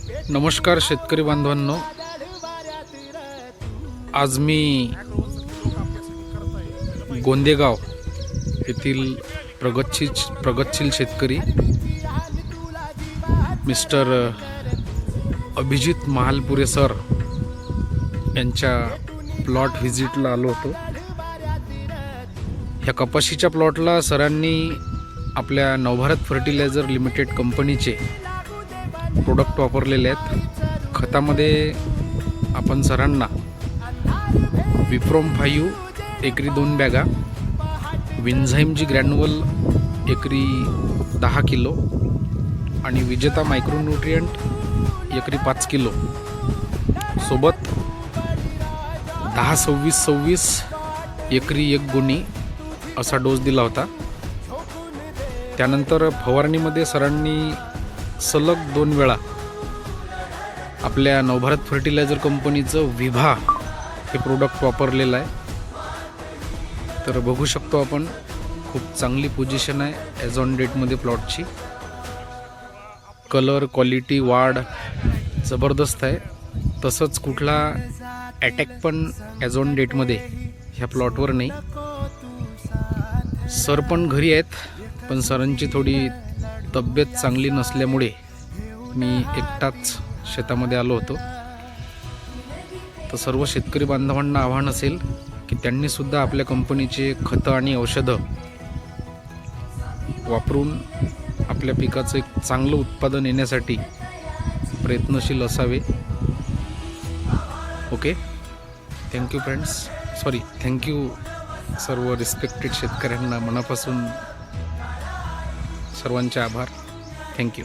नमस्कार शेतकरी बांधवांनो, आज मी गोंदेगाव येथील प्रगतशील शेतकरी मिस्टर अभिजित महालपुरे सर यांच्या प्लॉट व्हिजिटला आलो होतो। ह्या कपाशीच्या प्लॉटला सरांनी आपल्या नवभारत फर्टिलायझर लिमिटेड कंपनीचे प्रोडक्ट वापरलेले आहेत। खतामध्ये आपण सरांना विप्रोम 5 एकरी 2 बॅगा, विन्झाईमची ग्रॅन्युअल एकरी 10 किलो आणि विजेता मायक्रोन्यूट्रिएंट एकरी 5 किलो सोबत 10-26-26 एकरी 1 गुणी असा डोस दिला होता। त्यानंतर फवारणीमध्ये सरांनी सलग 2 वेळा आपल्या नवभारत फर्टिलायझर कंपनीचं विभा हे प्रोडक्ट वापरलेलं आहे। तर बघू शकतो आपण, खूप चांगली पोझिशन आहे ॲज ऑन डेटमध्ये प्लॉटची। कलर, क्वालिटी, वाढ जबरदस्त आहे। तसंच कुठला अटॅक पण ॲज ऑन डेटमध्ये ह्या प्लॉटवर नाही। सर पण घरी आहेत, पण सरांची थोडी तब्येत चांगली नसल्यामुळे मी एकटाच शेतामध्ये आलो होतो। तर सर्व शेतकरी बांधवांना आव्हान असेल की त्यांनी सुद्धा आपल्या कंपनीचे खतं आणि औषधं वापरून आपल्या पिकाचं एक चांगलं उत्पादन येण्यासाठी प्रयत्नशील असावे। ओके, थँक्यू फ्रेंड्स, थँक्यू सर्व रिस्पेक्टेड शेतकऱ्यांना, मनापासून सर्वांचे आभार। थँक्यू।